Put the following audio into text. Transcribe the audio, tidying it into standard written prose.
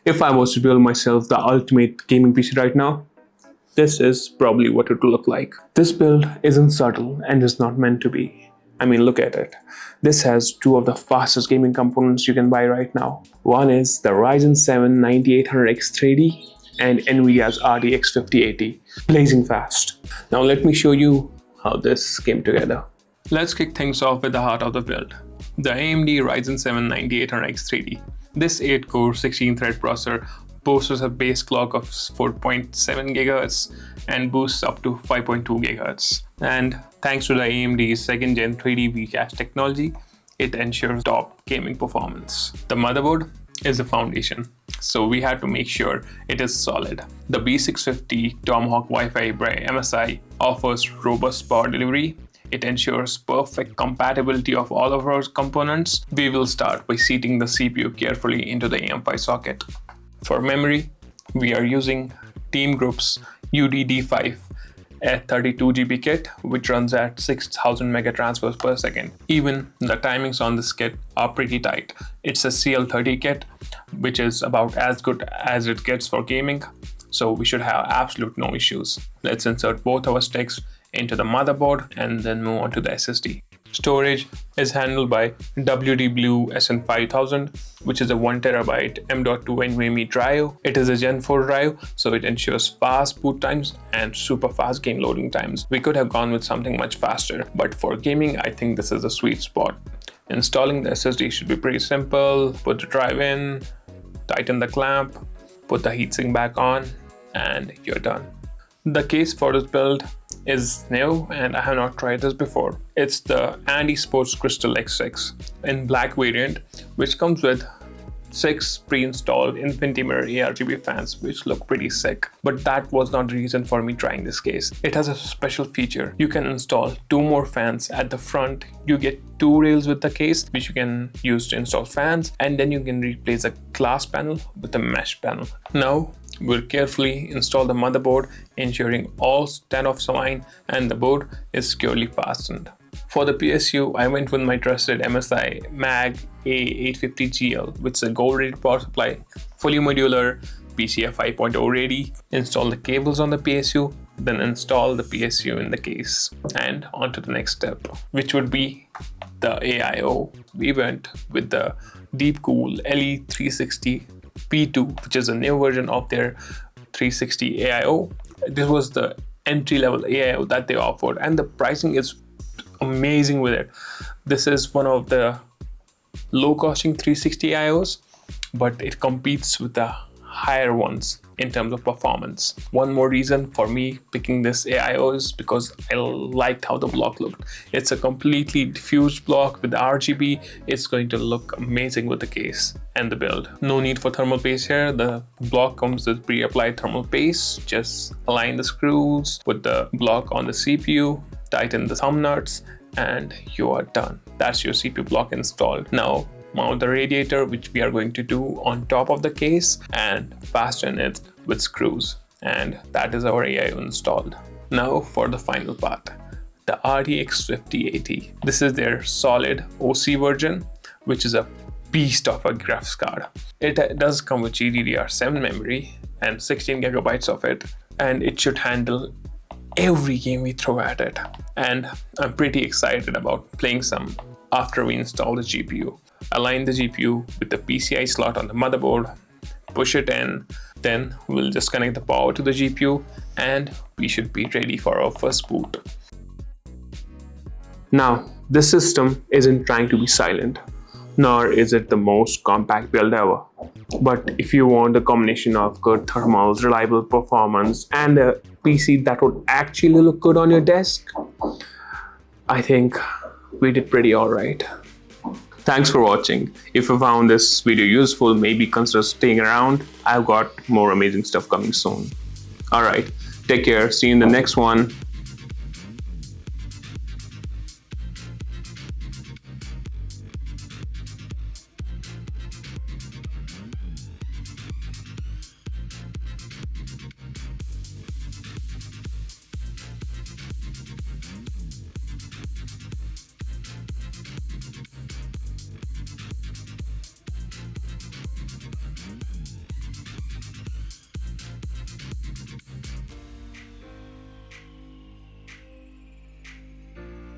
If I was to build myself the ultimate gaming PC right now, this is probably what it will look like. This build isn't subtle and is not meant to be. I mean, look at it. This has two of the fastest gaming components you can buy right now. One is the Ryzen 7 9800X 3D and NVIDIA's RTX 5080, blazing fast. Now let me show you how this came together. Let's kick things off with the heart of the build, the AMD Ryzen 7 9800X 3D. This 8-core 16-thread processor boasts a base clock of 4.7 GHz and boosts up to 5.2 GHz. And thanks to the AMD's 2nd Gen 3D V-Cache technology, it ensures top gaming performance. The motherboard is the foundation, so we had to make sure it is solid. The B650 Tomahawk Wi-Fi by MSI offers robust power delivery. It ensures perfect compatibility of all of our components. We will start by seating the CPU carefully into the AM5 socket. For memory, we are using TeamGroup's UDD5 a 32GB kit, which runs at 6000 mega transfers per second. Even the timings on this kit are pretty tight. It's a CL30 kit, which is about as good as it gets for gaming, so we should have absolute no issues. Let's insert both our sticks into the motherboard and then move on to the SSD. Storage is handled by WD Blue SN5000, which is a 1TB M.2 NVMe drive. It is a Gen 4 drive, so it ensures fast boot times and super fast game loading times. We could have gone with something much faster, but for gaming, I think this is a sweet spot. Installing the SSD should be pretty simple. Put the drive in, tighten the clamp, put the heatsink back on, and you're done. The case for this build is new and I have not tried this before. It's the AMD Esports Crystal X6 in black variant, which comes with 6 pre-installed Infinity Mirror ARGB fans, which look pretty sick. But that was not the reason for me trying this case. It has a special feature. You can install 2 more fans at the front. You get 2 rails with the case, which you can use to install fans, and then you can replace a glass panel with a mesh panel. Now, we'll carefully install the motherboard, ensuring all standoffs align and the board is securely fastened. For the PSU, I went with my trusted MSI MAG A850GL, which is a gold-rated power supply, fully modular, PCIe 5.0 ready. Install the cables on the PSU, then install the PSU in the case. And on to the next step, which would be the AIO. We went with the Deepcool LE360 P2, which is a new version of their 360 AIO. This was the entry-level AIO that they offered, and the pricing is amazing with it. This is one of the low-costing 360 AIOs, but it competes with the higher ones in terms of performance. One more reason for me picking this AIO is because I liked how the block looked. It's a completely diffused block with RGB. It's going to look amazing with the case and the build. No need for thermal paste here. The block comes with pre-applied thermal paste. Just align the screws, put the block on the CPU, tighten the thumb nuts, and you are done. That's your CPU block installed. Now mount the radiator, which we are going to do on top of the case, and fasten it with screws. And that is our AIO installed. Now for the final part, the RTX 5080. This is their solid OC version, which is a beast of a graphics card. It does come with GDDR7 memory and 16 GB of it, and it should handle every game we throw at it. And I'm pretty excited about playing some after we install the GPU. Align the GPU with the PCI slot on the motherboard, push it in, then we'll just connect the power to the GPU and we should be ready for our first boot. Now, this system isn't trying to be silent, nor is it the most compact build ever. But if you want a combination of good thermals, reliable performance, and a PC that would actually look good on your desk, I think we did pretty alright. Thanks for watching. If you found this video useful, maybe consider staying around. I've got more amazing stuff coming soon. Alright, take care, see you in the next one.